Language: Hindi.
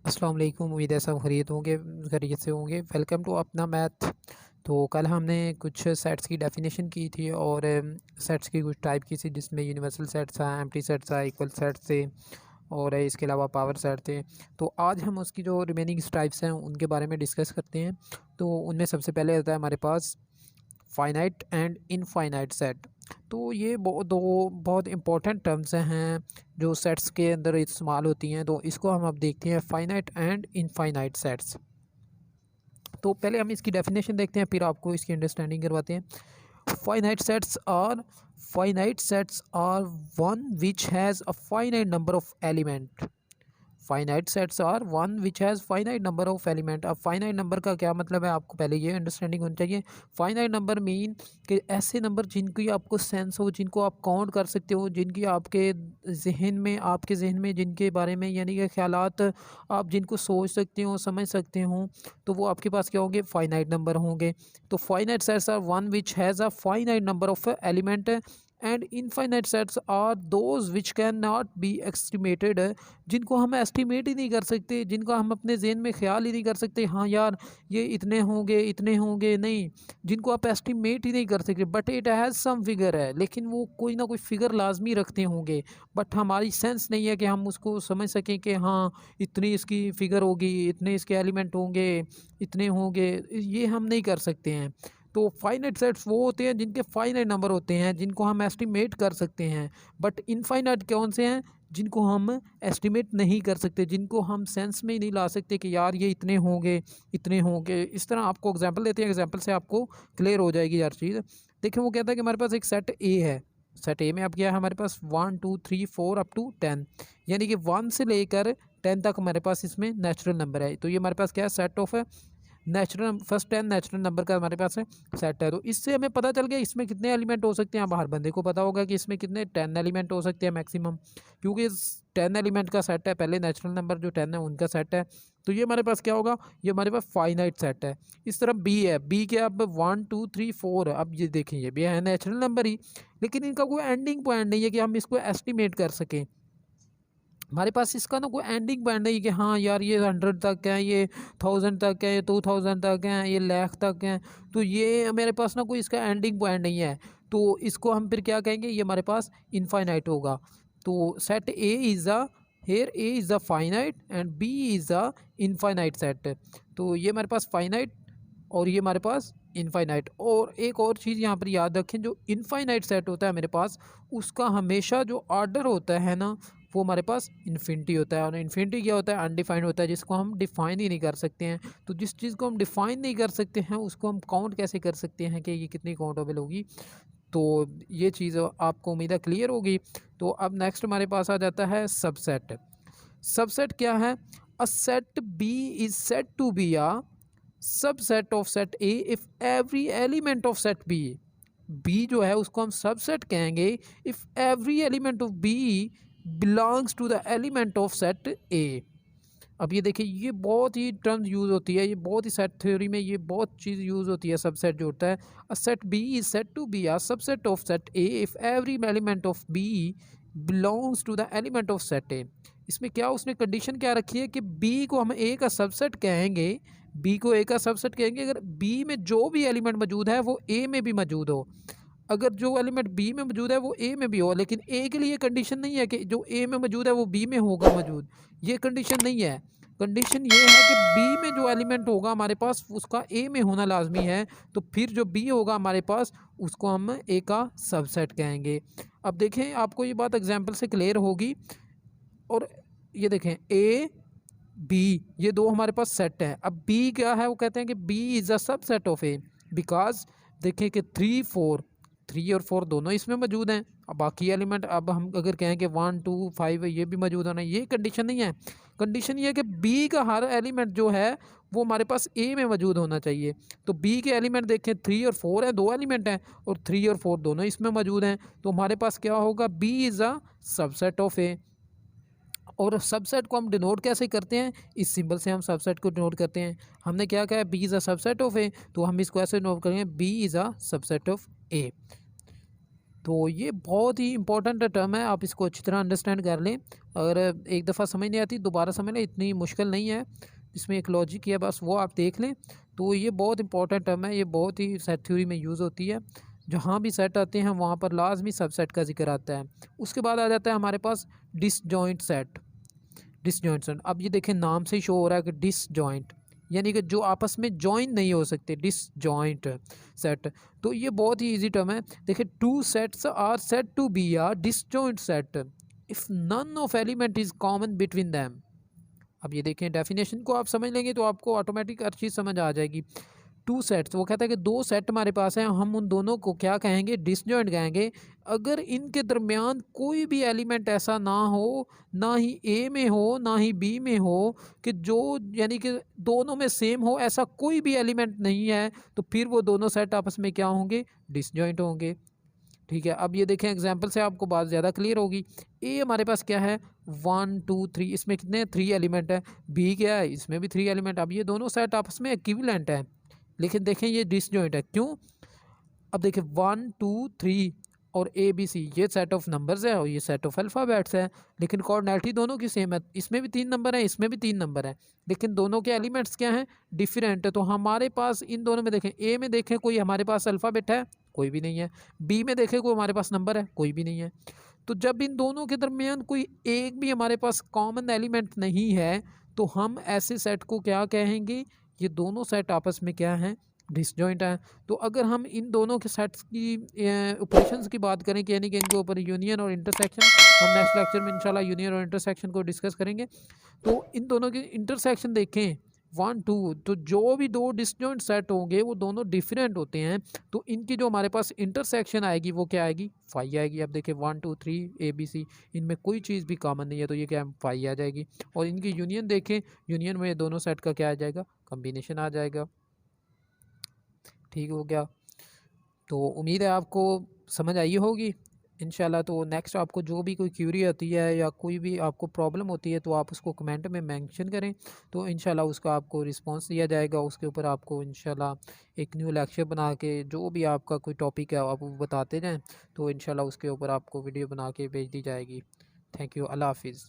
अस्सलाम वालेकुम। उम्मीद है सब खैरियत से होंगे। वेलकम टू अपना मैथ। तो कल हमने कुछ सेट्स की डेफिनेशन की थी और सेट्स की कुछ टाइप की थी, जिसमें यूनिवर्सल सेट्स था, एम्प्टी सेट्स था, इक्वल सेट्स थे और इसके अलावा पावर सेट थे। तो आज हम उसकी जो रिमेनिंग टाइप्स हैं उनके बारे में डिस्कस करते हैं। तो उनमें सबसे पहले आता है हमारे पास फाइनाइट एंड इनफाइनाइट सेट। तो ये दो बहुत इंपॉर्टेंट टर्म्स हैं जो सेट्स के अंदर इस्तेमाल होती हैं। तो इसको हम अब देखते हैं, फाइनाइट एंड इनफाइनाइट सेट्स। तो पहले हम इसकी डेफिनेशन देखते हैं, फिर आपको इसकी अंडरस्टैंडिंग करवाते हैं। Finite sets are one which has a finite number of element. Finite sets are one which has finite number of element. अब फाइनाइट नंबर का क्या मतलब है, आपको पहले ये अंडरस्टैंडिंग होनी चाहिए। फाइनाइट नंबर मीन कि ऐसे नंबर जिनकी आपको सेंस हो, जिनको आप काउंट कर सकते हो, जिनकी आपके जहन में जिनके बारे में यानी कि ख्यालात आप जिनको सोच सकते हो, समझ सकते हो, तो वो आपके पास क्या होंगे, फाइनाइट नंबर होंगे। तो finite sets are one which has a finite number of element and infinite sets are those which can not be estimated, जिनको हम एस्टिमेट ही नहीं कर सकते, जिनका हम अपने ज़हन में ख्याल ही नहीं कर सकते, हाँ यार ये इतने होंगे नहीं, जिनको आप एस्टिमेट ही नहीं कर सकते। But it has some figure है, लेकिन वो कोई ना कोई फिगर लाजमी रखते होंगे, बट हमारी सेंस नहीं है कि हम उसको समझ सकें कि हाँ इतनी इसकी फिगर होगी, इतने इसके एलिमेंट होंगे, इतने होंगे, ये हम नहीं कर सकते हैं। तो फाइनाइट सेट्स वो होते हैं जिनके फाइनाइट नंबर होते हैं, जिनको हम एस्टिमेट कर सकते हैं। बट इनफाइनाइट कौन से हैं, जिनको हम एस्टिमेट नहीं कर सकते, जिनको हम सेंस में ही नहीं ला सकते कि यार ये इतने होंगे, इतने होंगे। इस तरह आपको एग्जांपल देते हैं, एग्जांपल से आपको क्लियर हो जाएगी यार चीज़। देखिए वो कहता है कि हमारे पास एक सेट ए है। सेट ए में अब क्या है, हमारे पास 1 2 3 4 अप टू 10, यानी कि 1 से लेकर 10 तक हमारे पास इसमें नेचुरल नंबर है। तो ये हमारे पास क्या है, set of natural first 10 natural number का हमारे पास है सेट है। तो इससे हमें पता चल गया इसमें कितने एलिमेंट हो सकते हैं। अब हर बंदे को पता होगा कि इसमें कितने 10 एलिमेंट हो सकते हैं मैक्सिमम, क्योंकि 10 एलिमेंट का सेट है, पहले नेचुरल नंबर जो 10 है उनका सेट है। तो ये हमारे पास क्या होगा, ये हमारे पास फाइनाइट सेट है। इस तरह बी है, बी के अब 1 2 3 4, अब ये देखें ये भी है नेचुरल नंबर ही, लेकिन इनका कोई एंडिंग पॉइंट नहीं है कि हम इसको एस्टिमेट कर सकें। हमारे पास इसका ना कोई एंडिंग पॉइंट नहीं कि हाँ यार ये 100 तक है, ये 1000 तक है, ये 2000 तक है, ये लाख तक है। तो ये मेरे पास ना कोई इसका एंडिंग पॉइंट नहीं है। तो इसको हम फिर क्या कहेंगे, ये हमारे पास इनफाइनाइट होगा। तो set A is a here A is a finite and B is a infinite set. तो ये हमारे पास फाइनाइट और ये हमारे पास इनफाइनाइट। और एक और चीज़ यहाँ पर याद रखें, जो इनफाइनाइट सेट होता है मेरे पास, उसका हमेशा जो ऑर्डर होता है ना, वो हमारे पास इन्फिनिटी होता है। और इन्फिनिटी क्या होता है, अनडिफाइंड होता है, जिसको हम डिफ़ाइन ही नहीं कर सकते हैं। तो जिस चीज़ को हम डिफ़ाइन नहीं कर सकते हैं उसको हम काउंट कैसे कर सकते हैं कि ये कितनी काउंटेबल होगी। तो ये चीज़ आपको उम्मीद है क्लियर होगी। तो अब नेक्स्ट हमारे पास आ जाता है सबसेट। सबसेट क्या है, a set B is set to be a subset of set A if every element of set B, B जो है उसको हम सबसेट कहेंगे if every element of B belongs to the element of set A. अब ये देखिए, ये बहुत ही टर्म यूज़ होती है, ये बहुत ही सेट थ्योरी में ये बहुत चीज़ यूज़ होती है। सबसेट जो होता है, a set B is set to be a subset of set A if every element of B belongs to the element of set A. इसमें क्या उसने कंडीशन क्या रखी है कि बी को हम ए का सबसेट कहेंगे, बी को ए का सबसेट कहेंगे अगर बी में जो भी एलिमेंट मौजूद है वो ए में भी मौजूद हो। अगर जो एलिमेंट बी में मौजूद है वो ए में भी हो, लेकिन ए के लिए कंडीशन नहीं है कि जो ए में मौजूद है वो बी में होगा मौजूद, ये कंडीशन नहीं है। कंडीशन ये है कि बी में जो एलिमेंट होगा हमारे पास उसका ए में होना लाजमी है। तो फिर जो बी होगा हमारे पास उसको हम ए का सबसेट कहेंगे। अब देखें, आपको ये बात एग्जांपल से क्लियर होगी। और ये देखें, ए बी ये दो हमारे पास सेट हैं। अब बी क्या है, वो कहते हैं कि B is a subset of A, because देखें कि 3 और 4 दोनों इसमें मौजूद हैं। अब बाकी एलिमेंट, अब हम अगर कहें कि 1 2 5 ये भी मौजूद होना, ये कंडीशन नहीं है। कंडीशन ये है कि बी का हर एलिमेंट जो है वो हमारे पास ए में मौजूद होना चाहिए। तो बी के एलिमेंट देखें 3 और 4 है, दो एलिमेंट हैं और 3 और 4 दोनों इसमें मौजूद हैं। तो हमारे पास क्या होगा, B is a subset of A. और सबसेट को हम डिनोट कैसे करते हैं, इस सिंबल से हम सबसेट को डिनोट करते हैं। हमने क्या कहा, B is a subset of A, तो हम इसको ऐसे नोट करेंगे, B is a subset of A. तो ये बहुत ही इंपॉर्टेंट टर्म है, आप इसको अच्छी तरह अंडरस्टैंड कर लें। अगर एक दफ़ा समझ नहीं आती दोबारा समझ लें, इतनी मुश्किल नहीं है, इसमें एक लॉजिक है, बस वो आप देख लें। तो ये बहुत इंपॉर्टेंट टर्म है, ये बहुत ही सेट थ्योरी में यूज़ होती है। जहाँ भी सेट आते हैं वहाँ पर लाजमी सबसेट का जिक्र आता है। उसके बाद आ जाता है हमारे पास डिसजॉइंट सेट। डिसजॉइंट सेट, अब ये देखें नाम से ही शो हो रहा है कि डिसजॉइंट, यानी कि जो आपस में जॉइन नहीं हो सकते, डिसजॉइंट सेट। तो ये बहुत ही इजी टर्म है। देखिए, two sets are said to be a disjoint set if none of element is common between them. अब ये देखें, डेफिनेशन को आप समझ लेंगे तो आपको ऑटोमेटिक हर चीज़ समझ आ जाएगी। टू सेट्स, वो कहता है कि दो सेट हमारे पास हैं, हम उन दोनों को क्या कहेंगे, डिसजॉइंट कहेंगे, अगर इनके दरमियान कोई भी एलिमेंट ऐसा ना हो, ना ही ए में हो ना ही बी में हो, कि जो यानी कि दोनों में सेम हो, ऐसा कोई भी एलिमेंट नहीं है, तो फिर वो दोनों सेट आपस में क्या होंगे, डिसजॉइंट होंगे। ठीक है, अब ये देखें एग्जाम्पल से आपको बात ज़्यादा क्लियर होगी। ए हमारे पास क्या है, 1 2 3, इसमें कितने 3 एलिमेंट है। बी क्या है, इसमें भी 3 एलिमेंट। अब ये दोनों सेट आपस में इक्विवेलेंट है, लेकिन देखें ये डिसजॉइंट है, क्यों। अब देखिए 1 2 3 और ए बी सी ये सेट ऑफ नंबर्स है और ये सेट ऑफ अल्फ़ाबेट्स है, लेकिन कोऑर्डिनेलिटी दोनों की सेम है। इसमें भी 3 नंबर है, इसमें भी 3 नंबर है, लेकिन दोनों के एलिमेंट्स क्या हैं, डिफरेंट है। तो हमारे पास इन दोनों में देखें, ए में देखें कोई हमारे पास अल्फ़ाबेट है, कोई भी नहीं है। बी में देखें कोई हमारे पास नंबर है, कोई भी नहीं है। तो जब इन दोनों के दरमियान कोई एक भी हमारे पास कॉमन एलिमेंट नहीं है, तो हम ऐसे सेट को क्या कहेंगे, ये दोनों सेट आपस में क्या हैं, डिसजॉइंट है। तो अगर हम इन दोनों के सेट्स की ऑपरेशंस की बात करें कि यानी कि इनके ऊपर यूनियन और इंटरसेक्शन, हम नेक्स्ट लेक्चर में इंशाल्लाह यूनियन और इंटरसेक्शन को डिस्कस करेंगे। तो इन दोनों की इंटरसेक्शन देखें 1 2, तो जो भी दो डिसजॉइंट सेट होंगे वो दोनों डिफरेंट होते हैं, तो इनकी जो हमारे पास इंटरसेक्शन आएगी वो क्या आएगी, फाई आएगी। अब देखिए 1 2 3 ए बी सी, इनमें कोई चीज़ भी कॉमन नहीं है, तो ये क्या फाई आ जाएगी। और इनकी यूनियन देखें, यूनियन में दोनों सेट का क्या आ जाएगा, कम्बिनेशन आ जाएगा। ठीक हो गया। तो उम्मीद है आपको समझ आई होगी इंशाल्लाह। तो नेक्स्ट आपको जो भी कोई क्यूरी होती है या कोई भी आपको प्रॉब्लम होती है तो आप उसको कमेंट में मेंशन करें, तो इंशाल्लाह उसका आपको रिस्पांस दिया जाएगा। उसके ऊपर आपको इंशाल्लाह एक न्यू लेक्चर बना के जो भी आपका कोई टॉपिक है आप वो बताते जाएं, तो इंशाल्लाह उसके ऊपर आपको वीडियो बना के भेज दी जाएगी। थैंक यू, अल्लाह हाफिज़।